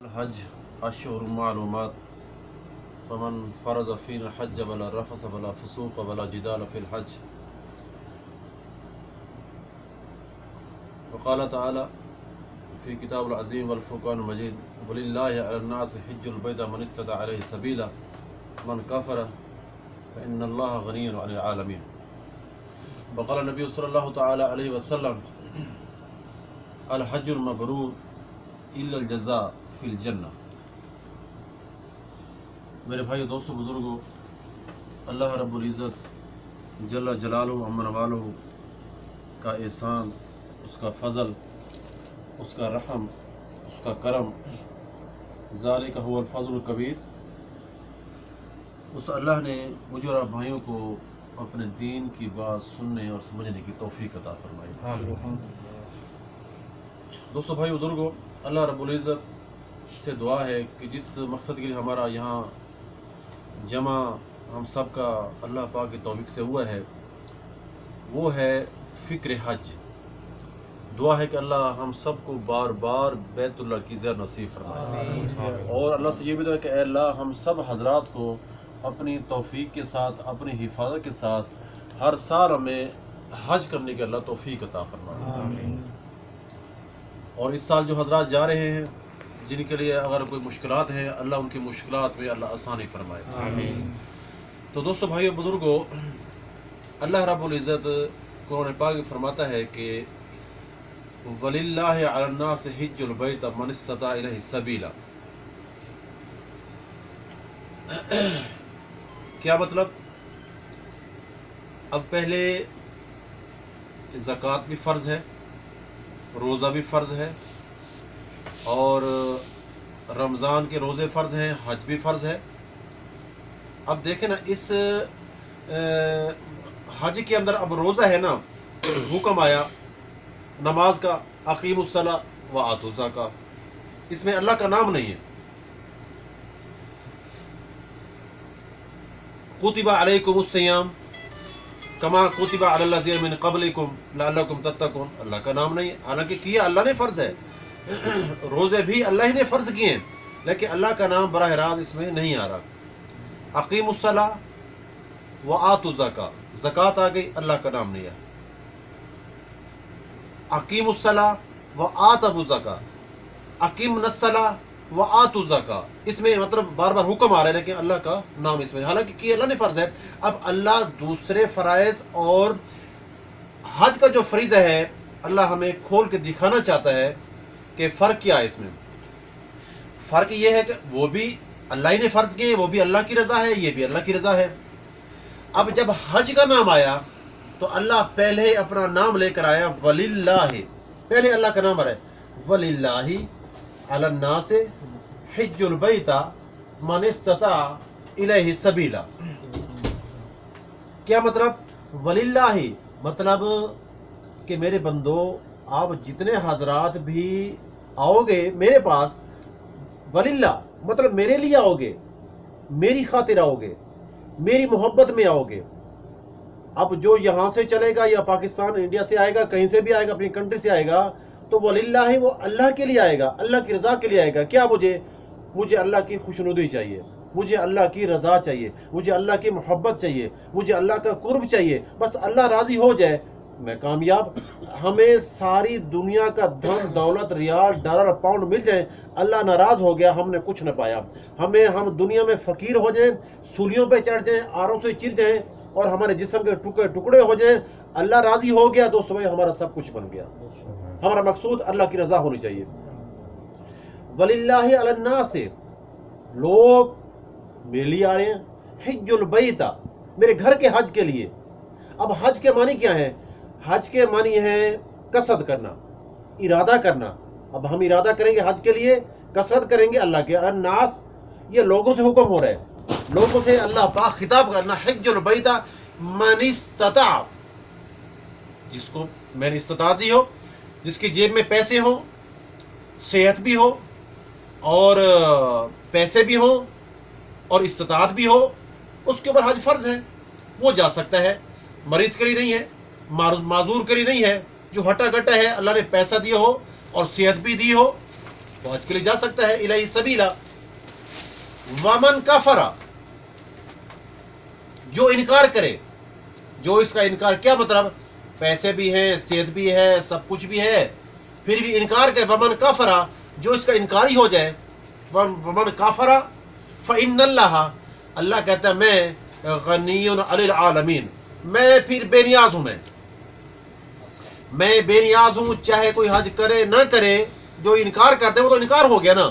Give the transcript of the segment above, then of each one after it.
الحج اشهر معلومات فمن فرض فينا الحج ولا رفث ولا فسوق ولا جدال في الحج وقال تعالى في كتاب العظيم والفرقان المجيد ولله على الناس حج البيت من استطاع عليه سبيلا من كفر فإن الله غني عن العالمين وقال النبي صلى الله تعالى عليه وسلم الحج المبرور إلا الجزاء فی الجنہ۔ میرے بھائی دوستوں بزرگوں، اللہ رب العزت جل جلالہ عمن والہ کا احسان، اس کا فضل، اس کا رحم، اس کا کرم، ذالک هو الفضل الکبیر، اس اللہ نے مجھے اور آپ بھائیوں کو اپنے دین کی بات سننے اور سمجھنے کی توفیق عطا فرمائی۔ دوستو بھائی بزرگوں، اللہ رب العزت سے دعا ہے کہ جس مقصد کے لیے ہمارا یہاں جمع ہم سب کا اللہ پاک کی توفیق سے ہوا ہے، وہ ہے فکر حج۔ دعا ہے کہ اللہ ہم سب کو بار بار بیت اللہ کی زیارت نصیب فرمائے، اور اللہ سے یہ بھی دعا ہے کہ اے اللہ ہم سب حضرات کو اپنی توفیق کے ساتھ، اپنی حفاظت کے ساتھ ہر سال ہمیں حج کرنے کے اللہ توفیق عطا فرمائے۔ اور اس سال جو حضرات جا رہے ہیں، جن کے لیے اگر کوئی مشکلات ہیں، اللہ ان کی مشکلات میں اللہ آسانی فرمائے۔ تو دوستو بھائیو بزرگوں، اللہ رب العزت قرآن پاک میں فرماتا ہے کہ وَلِلَّهِ عَلَى النَّاسِ حِجُّ الْبَيْتِ مَنِ اسْتَطَاعَ إِلَيْهِ سَبِيلًا۔ کیا مطلب؟ اب پہلے زکوٰۃ بھی فرض ہے، روزہ بھی فرض ہے، اور رمضان کے روزے فرض ہیں، حج بھی فرض ہے۔ اب دیکھیں نا، اس حج کے اندر اب روزہ ہے نا، حکم آیا نماز کا، اقیم الصلاۃ وآتوا الزکاۃ، اس میں اللہ کا نام نہیں ہے۔ کتب علیکم الصیام کما کتب علی الذین من قبلکم لعلکم تتقون، اللہ کا نام نہیں ہے، حالانکہ کیا اللہ نے فرض ہے، روزے بھی اللہ ہی نے فرض کیے ہیں، لیکن اللہ کا نام براہ راست اس میں نہیں آ رہا۔ اقیم الصلاۃ وآتوا الزکاۃ، زکوٰۃ آ گئی، اللہ کا نام نہیں ہے۔ اقیم الصلاۃ وآتوا الزکاۃ، اقیمنا الصلاۃ وآتوا الزکاۃ، اس میں مطلب بار بار حکم آ رہا ہے، لیکن اللہ کا نام اس میں، حالانکہ کہ اللہ نے فرض ہے۔ اب اللہ دوسرے فرائض اور حج کا جو فریضہ ہے، اللہ ہمیں کھول کے دکھانا چاہتا ہے کہ فرق کیا ہے اس میں۔ فرق یہ ہے کہ وہ بھی اللہ ہی نے فرض کیے، وہ بھی اللہ کی رضا ہے، یہ بھی اللہ کی رضا ہے۔ اب جب حج کا نام آیا تو اللہ پہلے اپنا نام لے کر آیا، وللہ، پہلے اللہ کا نام آ رہا ہے، وللہ علی الناس حج البیت من استطاع الیہ سبیلا۔ کیا مطلب؟ وللہ مطلب کہ میرے بندو، آپ جتنے حضرات بھی آؤ گے میرے پاس، وللہ مطلب میرے لیے آؤ گے، میری خاطر آؤ گے، میری محبت میں آؤ گے۔ اب جو یہاں سے چلے گا یا پاکستان انڈیا سے آئے گا، کہیں سے بھی آئے گا، اپنی کنٹری سے آئے گا، تو وللہ وہ اللہ کے لیے آئے گا، اللہ کی رضا کے لیے آئے گا۔ کیا مجھے اللہ کی خوشنودی چاہیے، مجھے اللہ کی رضا چاہیے، مجھے اللہ کی محبت چاہیے، مجھے اللہ کا قرب چاہیے، بس اللہ راضی ہو جائے میں کامیاب۔ ہمیں ساری دنیا کا دھن دولت، ریال، ڈالر، پاؤنڈ مل جائے، اللہ ناراض ہو گیا، ہم نے کچھ نہ پایا۔ ہم دنیا میں فقیر ہو جائیں، سولیوں پہ چڑھ جائیں، آروں سے چر جائیں، اور ہمارے جسم کے ٹکڑے ٹکڑے ہو جائیں، اللہ راضی ہو گیا تو صبح ہمارا سب کچھ بن گیا۔ ہمارا مقصود اللہ کی رضا ہونی چاہیے۔ وللہ علی الناس، لوگ میرے لیے آ رہے ہیں، حج البیت، میرے گھر کے حج کے لیے۔ اب حج کے معنی کیا ہے؟ حج کے معنی ہے قصد کرنا، ارادہ کرنا۔ اب ہم ارادہ کریں گے حج کے لیے، قصد کریں گے اللہ کے۔ الناس، یہ لوگوں سے حکم ہو رہا ہے، لوگوں سے اللہ پاک خطاب کرنا، حج البیت من استطاع، جس کو میں نے استطاعت دی ہو، جس کی جیب میں پیسے ہوں، صحت بھی ہو، اور پیسے بھی ہوں، اور استطاعت بھی ہو، اس کے اوپر حج فرض ہے، وہ جا سکتا ہے۔ مریض کے لیے نہیں ہے، معذور کے لیے نہیں ہے، جو ہٹا گٹا ہے، اللہ نے پیسہ دیا ہو اور صحت بھی دی ہو وہ حج کے لیے جا سکتا ہے. الیہ سبیلا. ومن کفر, جو انکار کرے, جو اس کا انکار, کیا مطلب, پیسے بھی ہیں, صحت بھی ہے, سب کچھ بھی ہے, پھر بھی انکار کرے. ومن کفر, جو اس کا انکاری ہو جائے. ومن کفر فإن اللہ, اللہ کہتا ہے میں غنی علی العالمین, میں پھر بے نیاز ہوں, میں بے نیاز ہوں, چاہے کوئی حج کرے نہ کرے. جو انکار کرتے ہیں وہ تو انکار ہو گیا نا,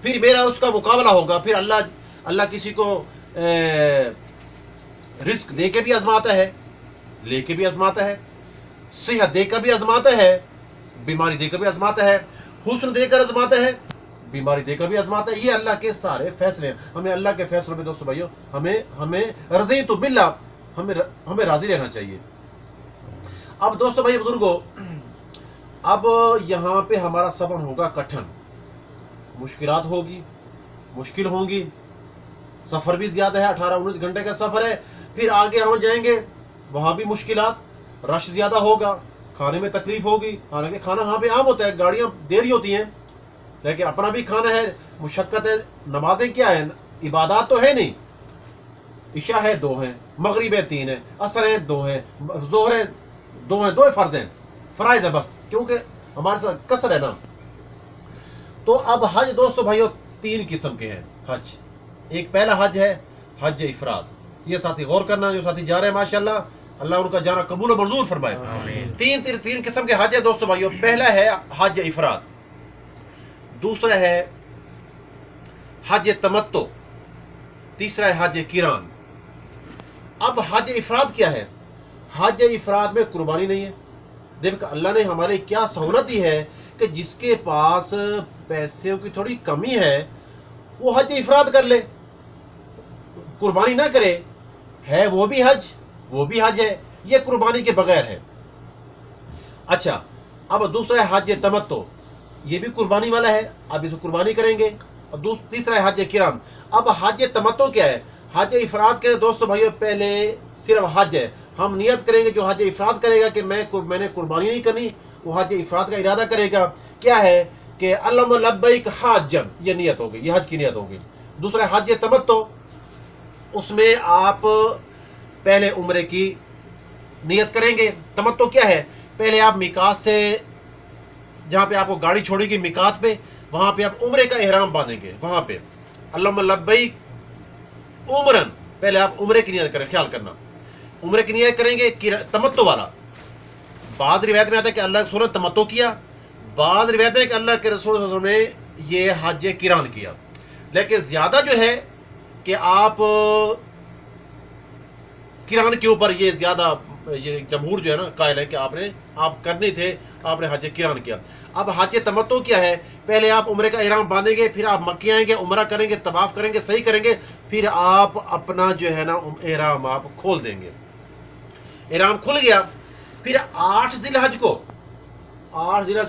پھر میرا اس کا مقابلہ ہوگا. پھر اللہ کسی کو رزق دے کے بھی آزماتا ہے, لے کے بھی آزماتا ہے, صحت دے کر بھی آزماتا ہے, بیماری دے کر بھی آزماتا ہے, حسن دے کر آزماتا ہے, بیماری دے کر بھی آزماتا ہے. یہ اللہ کے سارے فیصلے ہیں. ہمیں اللہ کے فیصلوں میں دوستو بھائیو ہمیں رضیت باللہ, ہمیں راضی رہنا چاہیے. اب دوستو بھائی بزرگوں, اب یہاں پہ ہمارا سفر ہوگا کٹھن, مشکلات ہوگی, مشکل ہوں گی, سفر بھی زیادہ ہے, 18-19 گھنٹے کا سفر ہے. پھر آگے ہم جائیں گے, وہاں بھی مشکلات, رش زیادہ ہوگا, کھانے میں تکلیف ہوگی. حالانکہ کھانا وہاں پہ عام ہوتا ہے, گاڑیاں دیر ہی ہوتی ہیں, لیکن اپنا بھی کھانا ہے, مشقت ہے. نمازیں کیا ہے, عبادات تو ہے نہیں. عشاء ہے 2 ہیں, مغرب ہے 3 ہے, عصر ہے 2 ہیں, ظہر ہے 2 ہیں, 2 فرض ہیں, فرائض ہے بس, کیونکہ ہمارے ساتھ کثر ہے نا. تو اب حج دوستو بھائیو 3 قسم کے ہیں حج. ایک پہلا حج ہے حج افراد. یہ ساتھی غور کرنا, جو ساتھی جا رہے ہیں ماشاءاللہ, اللہ ان کا جانا قبول و منظور فرمائے. 3 قسم کے حج ہے دوستو بھائیو. پہلا ہے حج افراد, دوسرا ہے حج تمتع, تیسرا ہے حج قران. اب حج افراد کیا ہے؟ حج افراد میں قربانی نہیں ہے. دیکھ اللہ نے ہمارے کیا سہولت دی ہے کہ جس کے پاس پیسوں کی تھوڑی کمی ہے وہ حج افراد کر لے, قربانی نہ کرے. ہے وہ بھی حج ہے, یہ قربانی کے بغیر ہے. اچھا, اب دوسرا ہے حج تمتع, یہ بھی قربانی والا ہے, اب اس کو قربانی کریں گے. اور تیسرا ہے حج قران. اب حج تمتع کیا ہے؟ حج افراد کے دوستو بھائیو پہلے صرف حج ہے. ہم نیت کریں گے, جو حج افراد کرے گا کہ میں نے قربانی نہیں کرنی, وہ حج افراد کا ارادہ کرے گا. کیا ہے کہ اللہم لبیک حاجن, یہ نیت ہوگی, یہ حج کی نیت ہوگی. دوسرا حج تمتع, اس میں آپ پہلے عمرے کی نیت کریں گے. تمتع کیا ہے؟ پہلے آپ میقات سے, جہاں پہ آپ کو گاڑی چھوڑے گی میقات پہ, وہاں پہ آپ عمرے کا احرام باندھیں گے. وہاں پہ اللہم لبیک عمرن, پہلے آپ عمرے کی نیت کریں. خیال کرنا, عمرے کی نیت کریں گے تمتع والا. بعض روایت میں آتا ہے کہ اللہ کے رسول نے تمتع کیا, بعض روایت میں کہ اللہ کے رسول صلی اللہ علیہ وسلم نے یہ حج قران کیا. لیکن زیادہ جو ہے کہ آپ قران کے اوپر یہ زیادہ, یہ جمہور جو ہے نا قائل ہے کہ آپ کرنے تھے, آپ نے حج قران کیا. اب حج تمتع کیا ہے؟ پہلے آپ عمرے کا احرام باندھیں گے, پھر آپ مکے آئیں گے, عمرہ کریں گے, طواف کریں گے, صحیح کریں گے, پھر آپ اپنا جو ہے نا احرام آپ کھول دیں گے. احرام کھل گیا, پھر 8 ذی الحج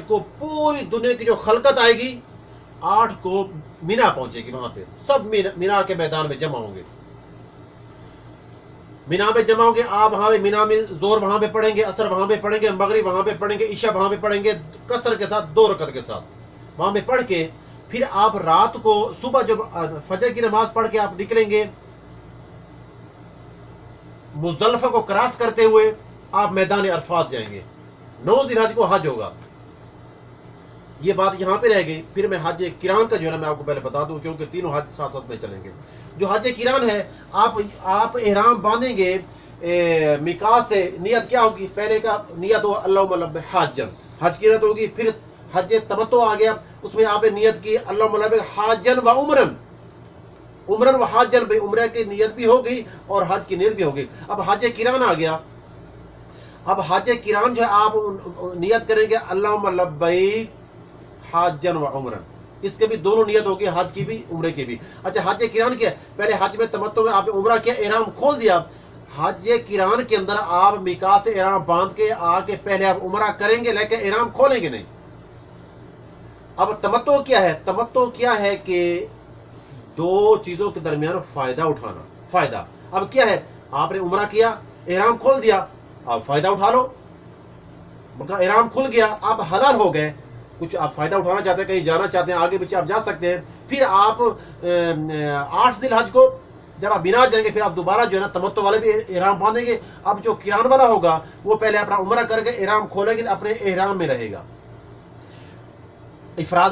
کو پوری دنیا کی جو خلقت آئے گی, 8 کو مینا پہنچے گی. وہاں پہ سب مینا کے میدان میں جمع ہوں گے, مینا میں جمع ہوں گے. آپ وہاں پہ مینا میں زور وہاں پہ پڑھیں گے, اثر وہاں پہ پڑھیں گے, مغرب وہاں پہ پڑھیں گے, عشاء وہاں پہ پڑھیں گے, قصر کے ساتھ 2 رکعت کے ساتھ وہاں پہ پڑھ کے, پھر آپ رات کو صبح جب فجر کی نماز پڑھ کے آپ نکلیں گے, مزدلفہ کو کراس کرتے ہوئے آپ میدان عرفات جائیں گے. 9 ذی الحج کو حج ہوگا. یہ بات یہاں پہ رہ گئی. پھر میں حج قران کا جو ہے نا میں آپ کو پہلے بتا دوں, کیونکہ تینوں حج ساتھ ساتھ میں چلیں گے. جو حج قران ہے, آپ احرام باندھیں گے میقات سے. نیت کیا ہوگی؟ پہلے کا نیت ہو اللہم لبیک حاجن, حج کی نیت ہوگی. پھر حج تمتع آ گیا, اس میں آپ نے نیت کی اللہم لبیک حاجن و عمرن, عمرن و حاجن, بھائی عمرہ کی نیت بھی ہو گئی اور حج کی نیت بھی ہو گئی. اب حج قران آ گیا. اب حج قران جو ہے آپ نیت کریں گے اللہم لبیک حاجن و عمرن, اس کے بھی دونوں نیت ہوگی, حج کی بھی عمرے کی بھی. اچھا, حج قران کیا ہے؟ پہلے حج میں تمتع میں آپ نے عمرہ کیا, احرام کھول دیا. حج قران کے اندر آپ میقات سے احرام باندھ کے آ کے پہلے آپ عمرہ کریں گے, لیکن احرام کھولیں گے نہیں. اب تمتع کیا ہے؟ تمتع کیا ہے کہ 2 چیزوں کے درمیان فائدہ اٹھانا. فائدہ اب کیا ہے؟ آپ نے عمرہ کیا, احرام کھول دیا, آپ فائدہ اٹھا لو. احرام کھل گیا, آپ حلال ہو گئے. کچھ آپ فائدہ اٹھانا چاہتے ہیں، کہیں جانا چاہتے ہیں، آگے پیچھے آپ جا سکتے ہیں. پھر آپ 8 ذی الحج کو جب آپ مینا جائیں گے، پھر آپ دوبارہ جو ہے نا تمتع والے بھی احرام باندھیں گے. اب جو قران والا ہوگا وہ پہلے اپنا عمرہ کر کے احرام کھولے گا، اپنے احرام میں رہے گا. افراد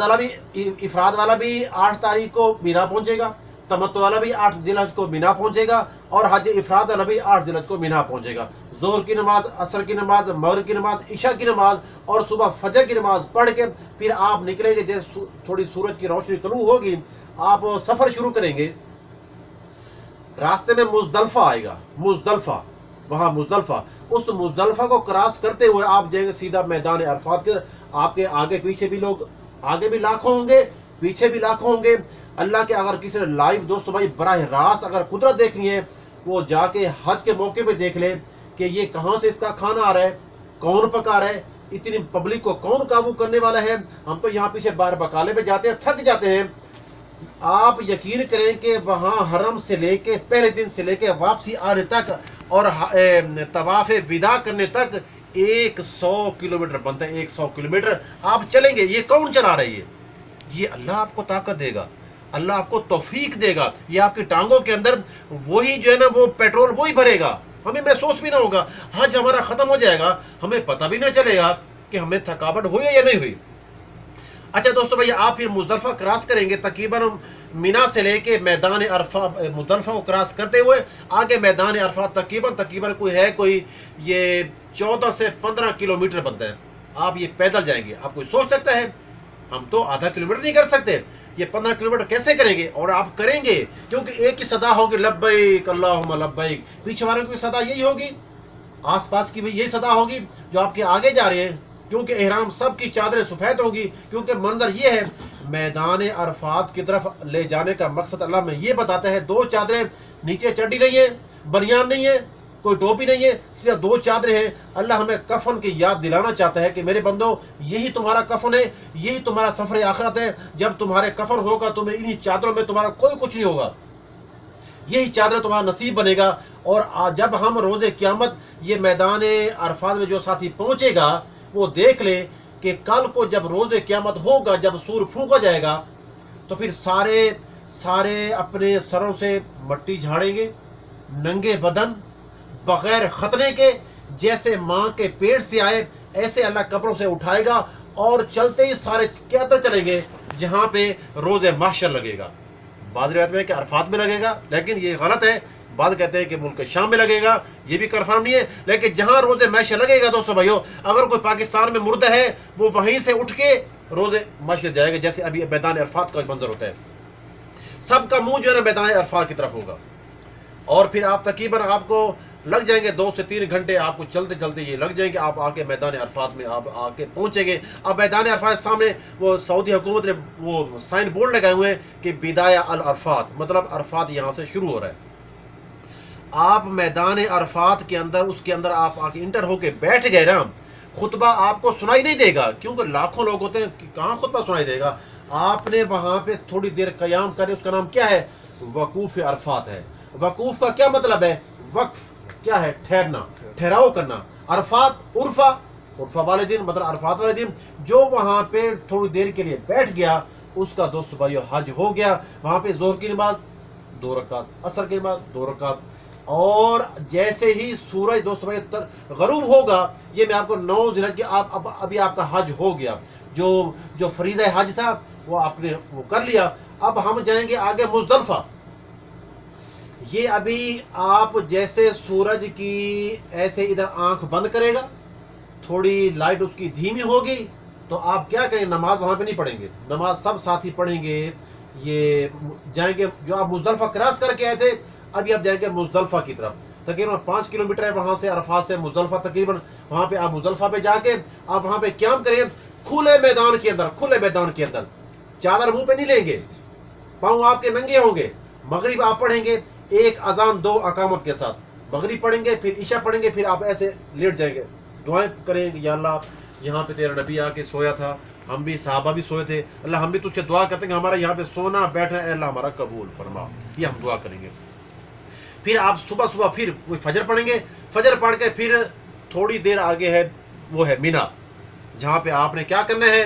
والا بھی 8 تاریخ کو مینا پہنچے گا، تمتع والا بھی 8 ذی الحج کو مینا پہنچے گا، اور حج افراد والا بھی 8 ذی الحج کو مینا پہنچے گا. ظہر کی نماز، عصر کی نماز، مغرب کی نماز، عشاء کی نماز اور صبح فجر کی نماز پڑھ کے پھر آپ نکلیں گے. جیسے تھوڑی سورج کی روشنی طلوع ہوگی آپ سفر شروع کریں گے. راستے میں مزدلفہ آئے گا، مزدلفہ، وہاں مزدلفہ، اس مزدلفہ کو کراس کرتے ہوئے آپ جائیں گے سیدھا میدان عرفات کے. آپ کے آگے پیچھے بھی لوگ، آگے بھی لاکھوں ہوں گے، پیچھے بھی لاکھوں ہوں گے. اللہ کے اگر کسی نے لائیو دوستو بھائی براہ راست اگر قدرت دیکھنی ہے، وہ جا کے حج کے موقع پہ دیکھ لے کہ یہ کہاں سے اس کا کھانا آ رہا ہے، کون پکا رہا ہے، اتنی پبلک کو کون قابو کرنے والا ہے. ہم تو یہاں پیچھے بار بکالے پہ جاتے ہیں، تھک جاتے ہیں. آپ یقین کریں کہ وہاں حرم سے لے کے پہلے دن سے لے کے واپسی آنے تک اور طواف وداع کرنے تک 100 کلومیٹر بنتا ہے. 100 کلومیٹر آپ چلیں گے. یہ کون چلا رہی ہے؟ یہ اللہ آپ کو طاقت دے گا، اللہ آپ کو توفیق دے گا. یہ آپ کی ٹانگوں کے اندر وہی جو ہے نا وہ پیٹرول وہی بھرے گا. ہمیں محسوس بھی نہ ہوگا. حج ہمارا ختم ہو جائے گا، ہمیں پتہ بھی نہ چلے گا کہ ہمیں تھکاوٹ ہوئی یا نہیں ہوئی. اچھا دوستو بھائی، آپ پھر مزدلفہ کراس کریں گے. تقریباً مینا سے لے کے میدان عرفہ، مزدلفہ کو کراس کرتے ہوئے آگے میدان عرفہ تقریباً کوئی یہ 14 سے 15 کلومیٹر بنتا ہے. آپ یہ پیدل جائیں گے. آپ کوئی سوچ سکتا ہے ہم تو آدھا کلومیٹر نہیں کر سکتے، یہ 15 کلومیٹر کیسے کریں گے؟ اور آپ کریں گے کیونکہ ایک ہی صدا ہوگی، لبیک اللہم لبیک. پیچھے والوں کی صدا یہی ہوگی، آس پاس کی بھی یہی صدا ہوگی جو آپ کے آگے جا رہے ہیں. کیونکہ احرام سب کی چادریں سفید ہوگی. کیونکہ منظر یہ ہے، میدان عرفات کی طرف لے جانے کا مقصد اللہ میں یہ بتاتا ہے. 2 چادریں نیچے چڑھی رہی ہیں، بنیان نہیں ہے، کوئی ٹوپی نہیں ہے، صرف 2 چادریں ہیں. اللہ ہمیں کفن کی یاد دلانا چاہتا ہے کہ میرے بندو، یہی تمہارا کفن ہے، یہی تمہارا سفر آخرت ہے. جب تمہارے کفن ہوگا تمہیں انہی چادروں میں تمہارا کوئی کچھ نہیں ہوگا، یہی چادر تمہارا نصیب بنے گا. اور جب ہم روز قیامت یہ میدان عرفات میں جو ساتھی پہنچے گا وہ دیکھ لے کہ کل کو جب روز قیامت ہوگا، جب سور پھونکا جائے گا تو پھر سارے اپنے سروں سے مٹی جھاڑیں گے، ننگے بدن، بغیر ختنے کے. جیسے ماں کے پیٹ سے آئے ایسے اللہ قبروں سے اٹھائے گا، اور چلتے ہی سارے کیا چلیں گے جہاں پہ روز محشر لگے گا. بعض روایت میں کہ عرفات میں لگے گا، لیکن یہ غلط ہے. بعض کہتے ہیں کہ ملک شام میں لگے گا، یہ بھی کنفرم نہیں ہے. لیکن جہاں روز محشر لگے گا دوستو بھائیو، اگر کوئی پاکستان میں مردہ ہے وہ وہیں سے اٹھ کے روز محشر جائے گا. جیسے ابھی میدان عرفات کا منظر ہوتا ہے، سب کا منہ جو ہے نا میدان عرفات کی طرف ہوگا. اور پھر آپ تقریباً آپ کو لگ جائیں گے 2 سے 3 گھنٹے، آپ کو چلتے چلتے یہ لگ جائیں گے. آپ آ کے میدان عرفات میں آپ آ کے پہنچیں گے. اب میدان عرفات سامنے وہ سعودی حکومت نے وہ سائن بورڈ لگائے ہوئے ہیں کہ بدایہ العرفات، مطلب عرفات یہاں سے شروع ہو رہا ہے. آپ میدان عرفات کے اندر، اس کے اندر آپ آ کے انٹر ہو کے بیٹھ گئے نا، خطبہ آپ کو سنائی نہیں دے گا. کیونکہ لاکھوں لوگ ہوتے ہیں، کہاں خطبہ سنائی دے گا. آپ نے وہاں پہ تھوڑی دیر قیام کرے، اس کا نام کیا ہے؟ وقوف عرفات ہے. وقوف کا کیا مطلب ہے؟ وقف کیا ہے؟ ٹھہرنا، ٹھہراؤ کرنا. عرفات عرفہ والے دن، مطلب عرفات والے دن جو وہاں پہ تھوڑی دیر کے لیے بیٹھ گیا اس کا دوست بھائیو حج ہو گیا. وہاں پہ ظہر کی نماز 2 رکعت، عصر کی نماز 2 رکعت. اور جیسے ہی سورج دوست بھائی غروب ہوگا، یہ میں آپ کو 9 ذی الحجہ کی ابھی آپ کا حج ہو گیا. جو فریضہ حج تھا وہ آپ نے وہ کر لیا. اب ہم جائیں گے آگے مزدلفہ. یہ ابھی آپ جیسے سورج کی ایسے ادھر آنکھ بند کرے گا، تھوڑی لائٹ اس کی دھیمی ہوگی تو آپ کیا کریں؟ نماز وہاں پہ نہیں پڑھیں گے، نماز سب ساتھی پڑھیں گے. یہ جائیں گے جو آپ مزدلفہ کراس کر کے آئے تھے، ابھی آپ جائیں گے مزدلفہ کی طرف. تقریباً 5 کلومیٹر ہے وہاں سے، عرفات سے مزدلفہ. تقریباً وہاں پہ آپ مزدلفہ پہ جا کے آپ وہاں پہ قیام کریں کھلے میدان کے اندر. کھلے میدان کے اندر چادر منہ پہ نہیں لیں گے، پاؤں آپ کے ننگے ہوں گے. مغرب آپ پڑھیں گے 1 اذان 2 اقامت کے ساتھ. مغرب پڑھیں گے، پھر عشاء پڑھیں گے، پھر آپ ایسے لیٹ جائیں گے. دعائیں کریں گے، یا اللہ یہاں پہ تیرا نبی آ کے سویا تھا، ہم بھی صحابہ بھی سوئے تھے، اللہ ہم بھی تجھ سے دعا کرتے ہیں کہ ہمارا یہاں پہ سونا بیٹھنا اے اللہ ہمارا قبول فرما. یہ ہم دعا کریں گے. پھر آپ صبح پھر کوئی فجر پڑھیں گے. فجر پڑھ کے پھر تھوڑی دیر آگے ہے وہ ہے مینا، جہاں پہ آپ نے کیا کرنا ہے؟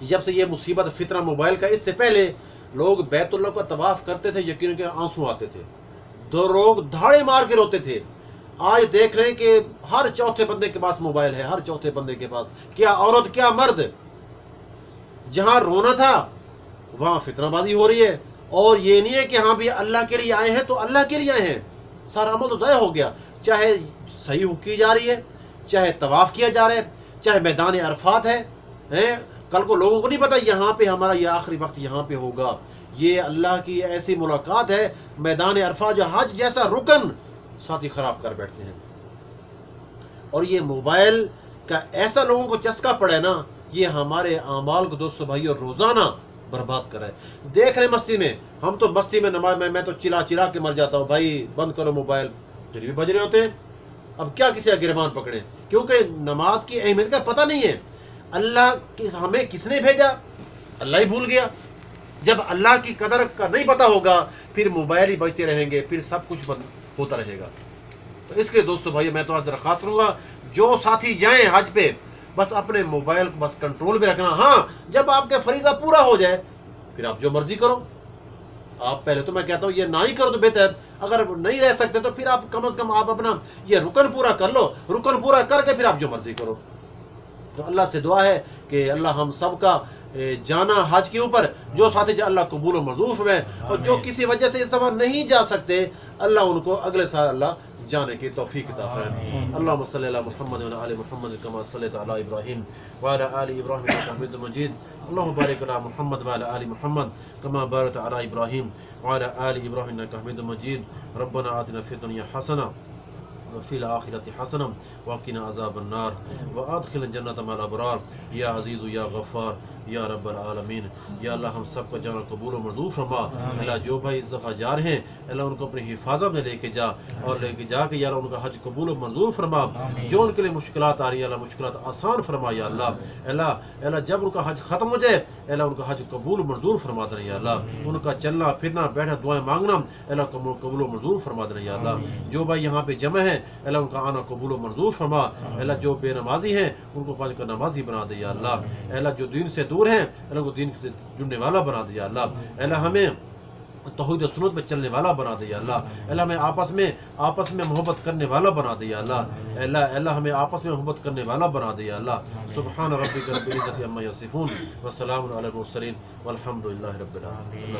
جب سے یہ مصیبت فتنہ موبائل کا، اس سے پہلے لوگ بیت اللہ کا طواف کرتے تھے، یقین کے آنسو آتے تھے، دو لوگ دھاڑے مار کے روتے تھے. آج دیکھ رہے ہیں کہ ہر چوتھے بندے کے پاس موبائل ہے، ہر چوتھے بندے کے پاس، کیا عورت کیا مرد. جہاں رونا تھا وہاں فتنہ بازی ہو رہی ہے. اور یہ نہیں ہے کہ ہاں بھی اللہ کے لیے آئے ہیں تو اللہ کے لیے آئے ہیں، سارا عمل تو ضائع ہو گیا. چاہے صحیح کی جا رہی ہے، چاہے طواف کیا جا رہا ہے، چاہے میدان عرفات ہے. کل کو لوگوں کو نہیں پتا یہاں پہ ہمارا یہ آخری وقت یہاں پہ ہوگا. یہ اللہ کی ایسی ملاقات ہے. میدان عرفات جو حج جیسا رکن ساتھی خراب کر بیٹھتے ہیں. اور یہ موبائل کا ایسا لوگوں کو چسکا پڑے نا، یہ ہمارے اعمال کو دوستو بھائی اور روزانہ برباد کرے. دیکھ رہے مسجد میں، ہم تو مسجد میں نماز میں تو چلا چلا کے مر جاتا ہوں، بھائی بند کرو موبائل، پھر بھی بج رہے ہوتے ہیں. اب کیا کسی کا گربان پکڑے، کیونکہ نماز کی اہمیت کا پتہ نہیں ہے. اللہ ہمیں کس نے بھیجا اللہ ہی بھول گیا. جب اللہ کی قدر کا نہیں پتہ ہوگا پھر موبائل ہی بجتے رہیں گے، پھر سب کچھ بند ہوتا رہے گا. تو اس کے لیے دوستو بھائی میں تو آج درخواست کروں گا، جو ساتھی جائیں حج پہ بس اپنے موبائل کو بس کنٹرول میں رکھنا. ہاں جب آپ کا فریضہ پورا ہو جائے پھر آپ جو مرضی کرو. آپ پہلے تو میں کہتا ہوں یہ نہ ہی کرو تو بہتر. اگر نہیں رہ سکتے تو پھر آپ کم از کم آپ اپنا یہ رکن پورا کر لو، رکن پورا کر کے پھر آپ جو مرضی کرو. تو اللہ سے دعا ہے کہ اللہ ہم سب کا جانا حج کے اوپر، جو ساتھی اللہ قبول و منظور فرمائے، اور جو کسی وجہ سے اس سفر نہیں جا سکتے اللہ ان کو اگلے سال اللہ جانے کی توفیق عطا فرمائے. اللهم صل علی محمد و علی محمد کما صلیت علی ابراہیم وعلی آل ابراہیم انک حمید مجید. اللهم بارک علی محمد وعلی آل محمد کما بارکت علی ابراہیم وعلی آل ابراہیم انک حمید مجید. ربنا آتنا فی الدنیا حسنہ وفی الآخرۃ حسنہ وقنا عذاب النار وادخلنا الجنۃ مع الابرار. یا عزیز یا غفار یا رب العالمین. یا اللہ ہم سب کو جانا قبول و منظور فرما. اللہ جو بھائی اس دفعہ جا رہے ہیں اللہ ان کو اپنی حفاظت میں لے کے جا، اور لے کے جا کے یا اللہ ان کا حج قبول و منظور فرما. جو ان کے لیے مشکلات آ رہی ہیں اللہ مشکلات آسان فرما. یا اللہ جب ان کا حج ختم ہو جائے اللہ ان کا حج قبول و منظور فرما دینا. یا اللہ ان کا چلنا پھرنا بیٹھنا دعائیں مانگنا اللہ قبول و منظور فرما دینا. یا اللہ جو بھائی یہاں پہ جمع ہیں اللہ ان کا آنا قبول و منظور فرما. اللہ جو بے نمازی ہیں ان کو پانچ کا نمازی بنا دے. یا اللہ جو دین سے دور ہیں اللہ کو دین سے جڑنے والا بنا دے. یا اللہ ہمیں توحید و سنت میں چلنے والا بنا دے. یا اللہ ہمیں آپس میں محبت کرنے والا بنا دے. یا اللہ ہمیں آپس میں محبت کرنے والا بنا دے. یا اللہ سبحان ربک رب العزت عما یصفون وسلام علی المرسلین والحمد للہ رب العالمین.